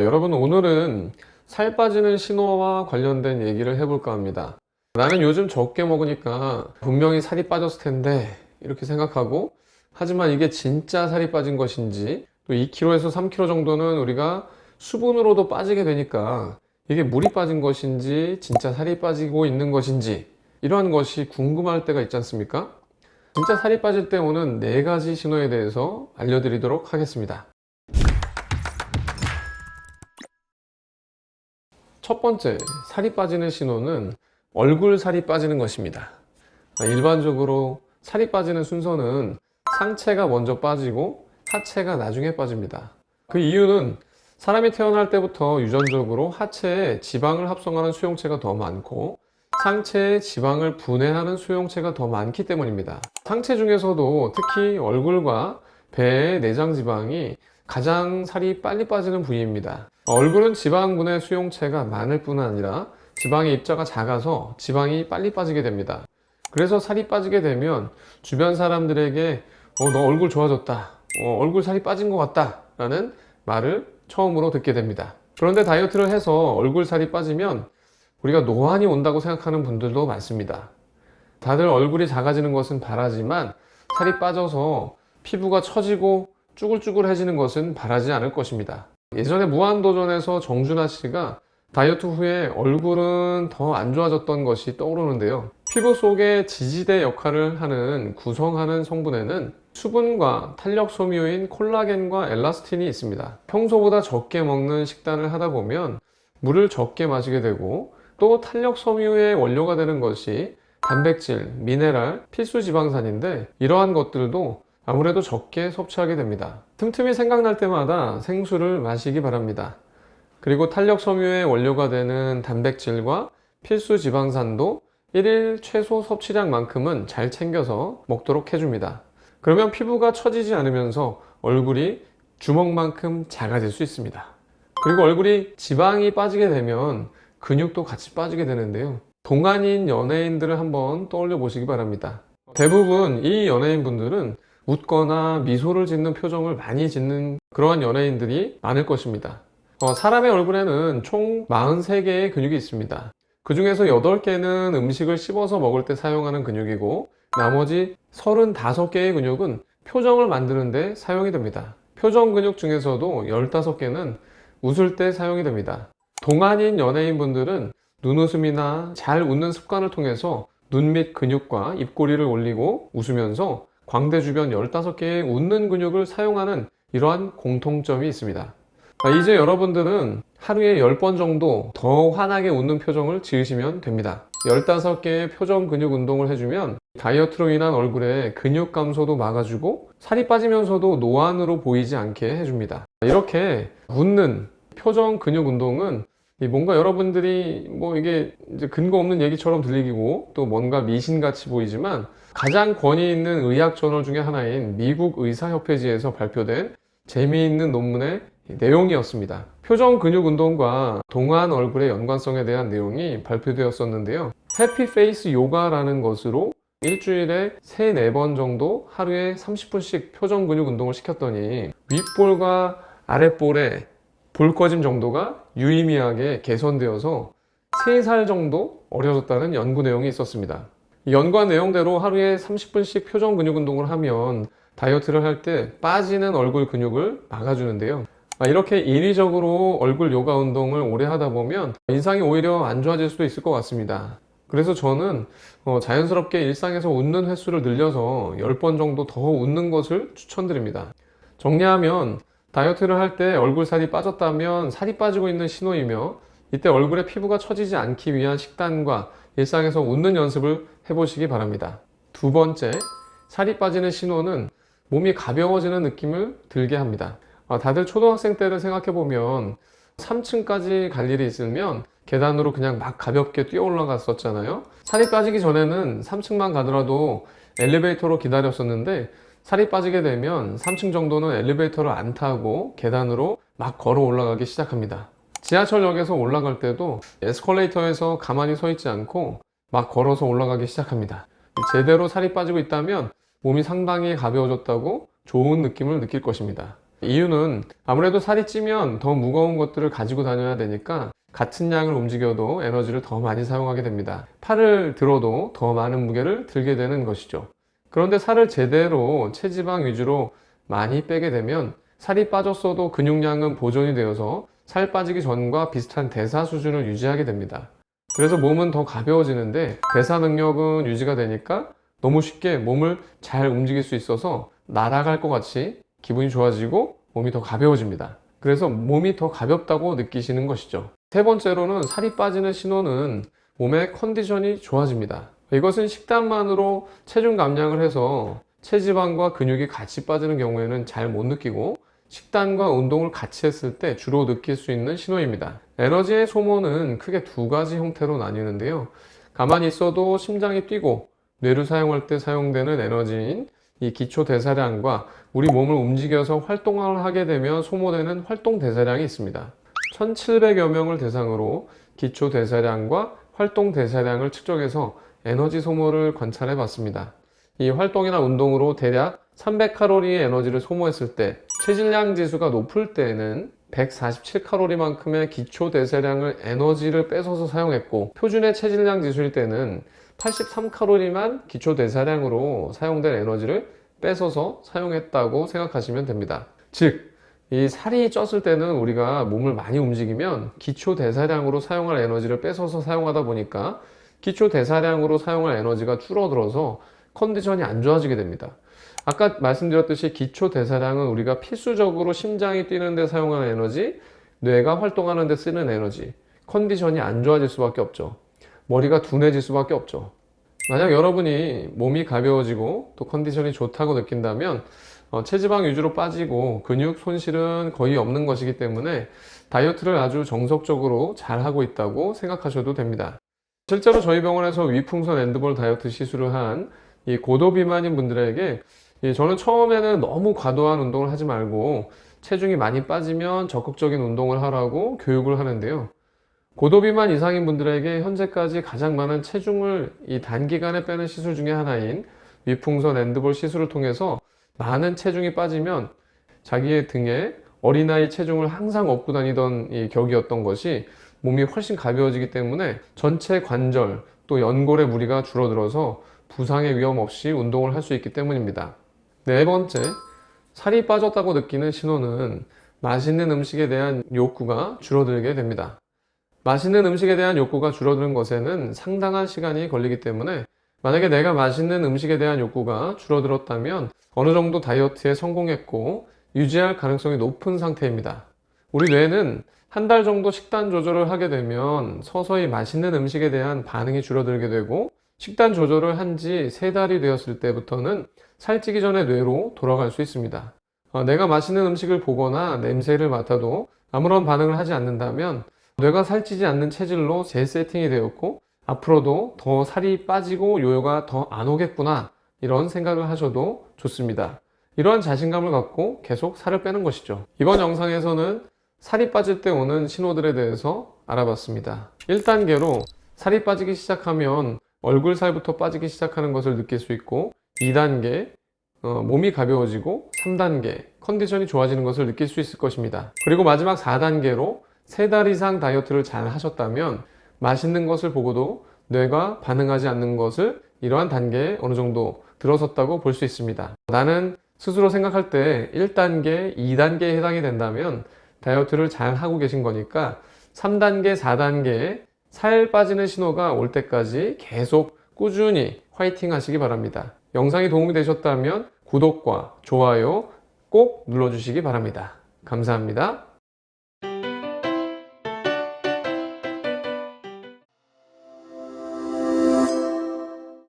여러분, 오늘은 살 빠지는 신호와 관련된 얘기를 해볼까 합니다. 나는 요즘 적게 먹으니까 분명히 살이 빠졌을 텐데 이렇게 생각하고, 하지만 이게 진짜 살이 빠진 것인지, 또 2kg에서 3kg 정도는 우리가 수분으로도 빠지게 되니까 이게 물이 빠진 것인지 진짜 살이 빠지고 있는 것인지, 이러한 것이 궁금할 때가 있지 않습니까? 진짜 살이 빠질 때 오는 4가지 신호에 대해서 알려드리도록 하겠습니다. 첫 번째, 살이 빠지는 신호는 얼굴 살이 빠지는 것입니다. 일반적으로 살이 빠지는 순서는 상체가 먼저 빠지고 하체가 나중에 빠집니다. 그 이유는 사람이 태어날 때부터 유전적으로 하체에 지방을 합성하는 수용체가 더 많고 상체에 지방을 분해하는 수용체가 더 많기 때문입니다. 상체 중에서도 특히 얼굴과 배의 내장 지방이 가장 살이 빨리 빠지는 부위입니다. 얼굴은 지방 분해 수용체가 많을 뿐 아니라 지방의 입자가 작아서 지방이 빨리 빠지게 됩니다. 그래서 살이 빠지게 되면 주변 사람들에게 너 얼굴 좋아졌다, 얼굴 살이 빠진 것 같다 라는 말을 처음으로 듣게 됩니다. 그런데 다이어트를 해서 얼굴 살이 빠지면 우리가 노안이 온다고 생각하는 분들도 많습니다. 다들 얼굴이 작아지는 것은 바라지만 살이 빠져서 피부가 처지고 쭈글쭈글해지는 것은 바라지 않을 것입니다. 예전에 무한도전에서 정준하 씨가 다이어트 후에 얼굴은 더 안 좋아졌던 것이 떠오르는데요. 피부 속에 지지대 역할을 하는 구성하는 성분에는 수분과 탄력 섬유인 콜라겐과 엘라스틴이 있습니다. 평소보다 적게 먹는 식단을 하다 보면 물을 적게 마시게 되고, 또 탄력 섬유의 원료가 되는 것이 단백질, 미네랄, 필수 지방산인데, 이러한 것들도 아무래도 적게 섭취하게 됩니다. 틈틈이 생각날 때마다 생수를 마시기 바랍니다. 그리고 탄력 섬유의 원료가 되는 단백질과 필수 지방산도 1일 최소 섭취량만큼은 잘 챙겨서 먹도록 해줍니다. 그러면 피부가 처지지 않으면서 얼굴이 주먹만큼 작아질 수 있습니다. 그리고 얼굴이 지방이 빠지게 되면 근육도 같이 빠지게 되는데요. 동안인 연예인들을 한번 떠올려 보시기 바랍니다. 대부분 이 연예인분들은 웃거나 미소를 짓는 표정을 많이 짓는 그러한 연예인들이 많을 것입니다. 사람의 얼굴에는 총 43개의 근육이 있습니다. 그 중에서 8개는 음식을 씹어서 먹을 때 사용하는 근육이고, 나머지 35개의 근육은 표정을 만드는 데 사용이 됩니다. 표정 근육 중에서도 15개는 웃을 때 사용이 됩니다. 동안인 연예인분들은 눈웃음이나 잘 웃는 습관을 통해서 눈 밑 근육과 입꼬리를 올리고 웃으면서 광대 주변 15개의 웃는 근육을 사용하는 이러한 공통점이 있습니다. 이제 여러분들은 하루에 10번 정도 더 환하게 웃는 표정을 지으시면 됩니다. 15개의 표정 근육 운동을 해주면 다이어트로 인한 얼굴에 근육 감소도 막아주고 살이 빠지면서도 노안으로 보이지 않게 해줍니다. 이렇게 웃는 표정 근육 운동은 뭔가 여러분들이 이게 이제 근거 없는 얘기처럼 들리고 또 뭔가 미신같이 보이지만, 가장 권위 있는 의학 저널 중에 하나인 미국 의사협회지에서 발표된 재미있는 논문의 내용이었습니다. 표정 근육 운동과 동안 얼굴의 연관성에 대한 내용이 발표되었었는데요. 해피페이스 요가라는 것으로 일주일에 3, 4번 정도 하루에 30분씩 표정 근육 운동을 시켰더니 윗볼과 아랫볼의 볼 꺼짐 정도가 유의미하게 개선되어서 3살 정도 어려졌다는 연구 내용이 있었습니다. 연구한 내용대로 하루에 30분씩 표정 근육 운동을 하면 다이어트를 할 때 빠지는 얼굴 근육을 막아주는데요. 이렇게 인위적으로 얼굴 요가 운동을 오래 하다 보면 인상이 오히려 안 좋아질 수도 있을 것 같습니다. 그래서 저는 자연스럽게 일상에서 웃는 횟수를 늘려서 10번 정도 더 웃는 것을 추천드립니다. 정리하면, 다이어트를 할 때 얼굴 살이 빠졌다면 살이 빠지고 있는 신호이며, 이때 얼굴에 피부가 처지지 않기 위한 식단과 일상에서 웃는 연습을 해보시기 바랍니다. 두 번째, 살이 빠지는 신호는 몸이 가벼워지는 느낌을 들게 합니다. 다들 초등학생 때를 생각해보면 3층까지 갈 일이 있으면 계단으로 그냥 막 가볍게 뛰어 올라갔었잖아요. 살이 빠지기 전에는 3층만 가더라도 엘리베이터로 기다렸었는데, 살이 빠지게 되면 3층 정도는 엘리베이터를 안 타고 계단으로 막 걸어 올라가기 시작합니다. 지하철역에서 올라갈 때도 에스컬레이터에서 가만히 서 있지 않고 막 걸어서 올라가기 시작합니다. 제대로 살이 빠지고 있다면 몸이 상당히 가벼워졌다고 좋은 느낌을 느낄 것입니다. 이유는 아무래도 살이 찌면 더 무거운 것들을 가지고 다녀야 되니까 같은 양을 움직여도 에너지를 더 많이 사용하게 됩니다. 팔을 들어도 더 많은 무게를 들게 되는 것이죠. 그런데 살을 제대로 체지방 위주로 많이 빼게 되면 살이 빠졌어도 근육량은 보존이 되어서 살 빠지기 전과 비슷한 대사 수준을 유지하게 됩니다. 그래서 몸은 더 가벼워지는데 대사 능력은 유지가 되니까 너무 쉽게 몸을 잘 움직일 수 있어서 날아갈 것 같이 기분이 좋아지고 몸이 더 가벼워집니다. 그래서 몸이 더 가볍다고 느끼시는 것이죠. 세 번째로는 살이 빠지는 신호는 몸의 컨디션이 좋아집니다. 이것은 식단만으로 체중 감량을 해서 체지방과 근육이 같이 빠지는 경우에는 잘 못 느끼고 식단과 운동을 같이 했을 때 주로 느낄 수 있는 신호입니다. 에너지의 소모는 크게 두 가지 형태로 나뉘는데요. 가만히 있어도 심장이 뛰고 뇌를 사용할 때 사용되는 에너지인 이 기초 대사량과 우리 몸을 움직여서 활동을 하게 되면 소모되는 활동 대사량이 있습니다. 1700여 명을 대상으로 기초 대사량과 활동 대사량을 측정해서 에너지 소모를 관찰해 봤습니다. 이 활동이나 운동으로 대략 300칼로리의 에너지를 소모했을 때 체질량 지수가 높을 때에는 147칼로리만큼의 기초 대사량을 에너지를 뺏어서 사용했고 표준의 체질량 지수일 때는 83칼로리만 기초 대사량으로 사용된 에너지를 뺏어서 사용했다고 생각하시면 됩니다. 즉, 이 살이 쪘을 때는 우리가 몸을 많이 움직이면 기초 대사량으로 사용할 에너지를 뺏어서 사용하다 보니까 기초 대사량으로 사용할 에너지가 줄어들어서 컨디션이 안 좋아지게 됩니다. 아까 말씀드렸듯이 기초 대사량은 우리가 필수적으로 심장이 뛰는 데 사용하는 에너지, 뇌가 활동하는 데 쓰는 에너지, 컨디션이 안 좋아질 수밖에 없죠. 머리가 둔해질 수밖에 없죠. 만약 여러분이 몸이 가벼워지고 또 컨디션이 좋다고 느낀다면 체지방 위주로 빠지고 근육 손실은 거의 없는 것이기 때문에 다이어트를 아주 정석적으로 잘 하고 있다고 생각하셔도 됩니다. 실제로 저희 병원에서 위풍선 엔드볼 다이어트 시술을 한 이 고도비만인 분들에게 저는 처음에는 너무 과도한 운동을 하지 말고 체중이 많이 빠지면 적극적인 운동을 하라고 교육을 하는데요. 고도비만 이상인 분들에게 현재까지 가장 많은 체중을 이 단기간에 빼는 시술 중에 하나인 위풍선 엔드볼 시술을 통해서 많은 체중이 빠지면 자기의 등에 어린아이 체중을 항상 업고 다니던 이 격이었던 것이 몸이 훨씬 가벼워지기 때문에 전체 관절 또 연골의 무리가 줄어들어서 부상의 위험 없이 운동을 할 수 있기 때문입니다. 네 번째, 살이 빠졌다고 느끼는 신호는 맛있는 음식에 대한 욕구가 줄어들게 됩니다. 맛있는 음식에 대한 욕구가 줄어드는 것에는 상당한 시간이 걸리기 때문에 만약에 내가 맛있는 음식에 대한 욕구가 줄어들었다면 어느 정도 다이어트에 성공했고 유지할 가능성이 높은 상태입니다. 우리 뇌는 한 달 정도 식단 조절을 하게 되면 서서히 맛있는 음식에 대한 반응이 줄어들게 되고 식단 조절을 한 지 3달이 되었을 때부터는 살찌기 전에 뇌로 돌아갈 수 있습니다. 내가 맛있는 음식을 보거나 냄새를 맡아도 아무런 반응을 하지 않는다면 뇌가 살찌지 않는 체질로 재세팅이 되었고 앞으로도 더 살이 빠지고 요요가 더 안 오겠구나 이런 생각을 하셔도 좋습니다. 이러한 자신감을 갖고 계속 살을 빼는 것이죠. 이번 영상에서는 살이 빠질 때 오는 신호들에 대해서 알아봤습니다. 1단계로 살이 빠지기 시작하면 얼굴 살부터 빠지기 시작하는 것을 느낄 수 있고 2단계 몸이 가벼워지고 3단계 컨디션이 좋아지는 것을 느낄 수 있을 것입니다. 그리고 마지막 4단계로 3달 이상 다이어트를 잘 하셨다면 맛있는 것을 보고도 뇌가 반응하지 않는 것을 이러한 단계에 어느 정도 들어섰다고 볼 수 있습니다. 나는 스스로 생각할 때 1단계, 2단계에 해당이 된다면 다이어트를 잘 하고 계신 거니까 3단계, 4단계에 살 빠지는 신호가 올 때까지 계속 꾸준히 화이팅 하시기 바랍니다. 영상이 도움이 되셨다면 구독과 좋아요 꼭 눌러주시기 바랍니다. 감사합니다.